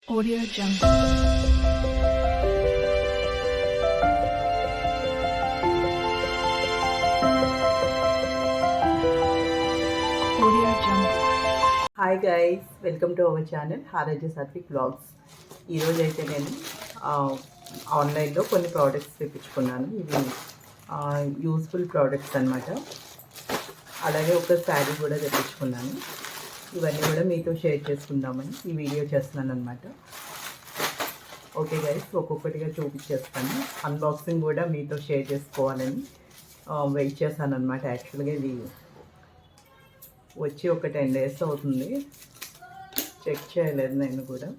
Audio Jungle. Hi guys, welcome to our channel హారాజీ Satvik vlogs. ఈరోజు అయితే నేను ఆన్లైన్లో కొన్ని ప్రోడక్ట్స్ తెప్పించుకున్నాను. ఇవి యూస్ఫుల్ ప్రోడక్ట్స్ అనమాట. అలాగే ఒక శారీ కూడా తెప్పించుకున్నాను. ఇవన్నీ కూడా మీతో షేర్ చేసుకుందామని ఈ వీడియో చేస్తున్నాను అనమాట. ఓకే గైస్, ఒక్కొక్కటిగా చూపించేస్తాను. అన్బాక్సింగ్ కూడా మీతో షేర్ చేసుకోవాలని వెయిట్ చేశాను అనమాట. యాక్చువల్గా ఇది వచ్చి ఒక 10 days అవుతుంది. చెక్ చేయలేదు నేను కూడా.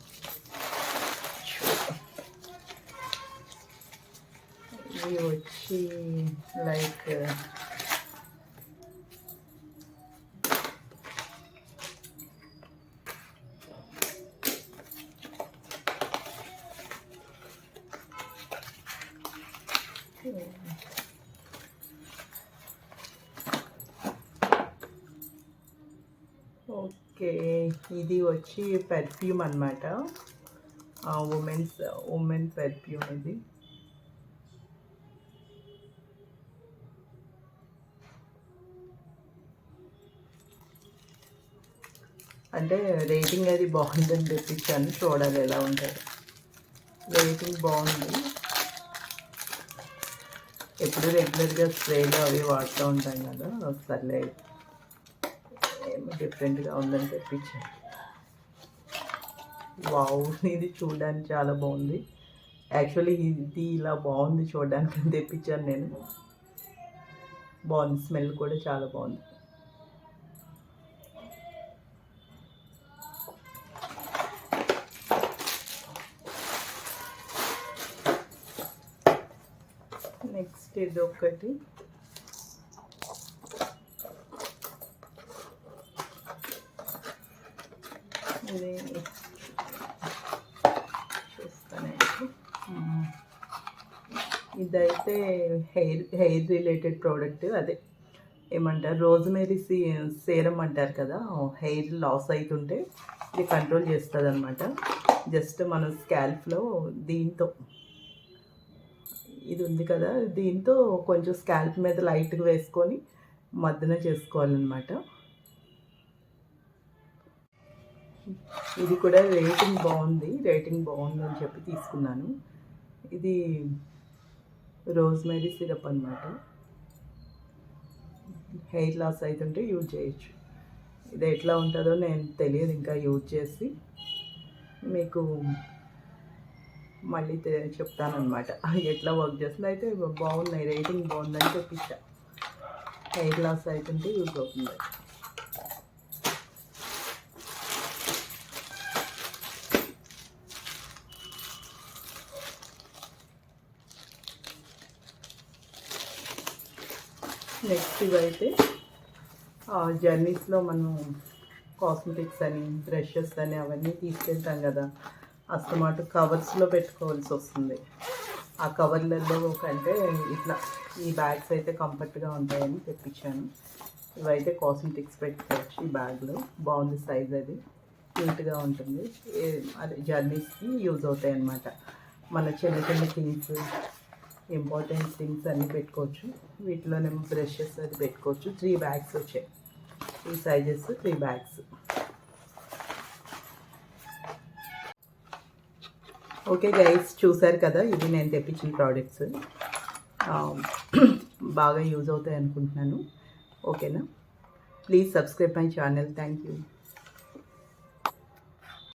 ఇది వచ్చి లైక్ ఓకే, ఇది వచ్చి పెర్ఫ్యూమ్ అనమాట. ఉమెన్ పెర్ఫ్యూమ్ ఇది. అంటే రేటింగ్ అది బాగుందని తెప్పించాను, చూడాలి ఎలా ఉంటుంది. రేటింగ్ బాగుంది. ఎప్పుడు రెగ్యులర్గా స్ప్రేలు అవి వాడుతూ ఉంటాం కదా, సర్లే ఏమో డిఫరెంట్గా ఉందని తెప్పించాను. వావ్, ఇది చూడడానికి చాలా బాగుంది. యాక్చువల్లీ ఇది ఇలా బాగుంది చూడడానికి అని తెప్పించాను నేను. బాగుంది, స్మెల్ కూడా చాలా బాగుంది. నెక్స్ట్ ఇది ఒకటి. ఇది చూస్తానండి. ఇదైతే హెయిర్ రిలేటెడ్ ప్రోడక్ట్. అదే ఏమంటారు, రోజ్మేరీ సేరం అంటారు కదా. హెయిర్ లాస్ అవుతుంటే ఇది కంట్రోల్ చేస్తుంది అనమాట. జస్ట్ మన స్కాల్ప్లో దీంతో, ఇది ఉంది కదా, దీంతో కొంచెం స్కాల్ప్ మీద లైట్గా వేసుకొని మద్దన చేసుకోవాలన్నమాట. ఇది కూడా రేటింగ్ బాగుందని చెప్పి తీసుకున్నాను. ఇది రోజ్మేరీ సిరప్ అన్నమాట. హెయిర్ లాస్ అవుతుంటే యూజ్ చేయొచ్చు. ఇది ఎట్లా ఉంటుందో నేను తెలియదు, ఇంకా యూజ్ చేసి మీకు మళ్ళీ చెప్తానమాట ఎట్లా వర్క్ చేస్తుంది. అయితే బాగున్నాయి, రేటింగ్ బాగుందని తెప్పించా. హెయిర్ లాస్ అవుతుంటే యూజ్ అవుతుంది. నెక్స్ట్ ఇవైతే జర్నీస్లో మనం కాస్మెటిక్స్ అని, బ్రషెస్ అని అవన్నీ తీసుకెళ్తాం కదా, అస్తమాట కవర్స్లో పెట్టుకోవాల్సి వస్తుంది. ఆ కవర్లలో కంటే ఇట్లా ఈ బ్యాగ్స్ అయితే కంఫర్ట్గా ఉంటాయని తెప్పించాను. ఇవైతే కాస్మెటిక్స్ పెట్టుకోవచ్చు ఈ బ్యాగ్లో. బాగుంది సైజ్, అది నీట్గా ఉంటుంది. అదే జర్నీస్కి యూజ్ అవుతాయి అన్నమాట. మన చిన్న చిన్న థింగ్స్, ఇంపార్టెంట్ థింగ్స్ అన్నీ పెట్టుకోవచ్చు. వీటిలోనేమో బ్రషెస్ అది పెట్టుకోవచ్చు. 3 bags వచ్చాయి. ఈ సైజెస్ 3 bags. ఓకే గైస్, చూసారు కదా, ఇది నేను తెప్పించిన ప్రోడక్ట్స్. బాగా యూజ్ అవుతాయి అనుకుంటున్నాను. ఓకేనా? Please subscribe my channel. Thank you.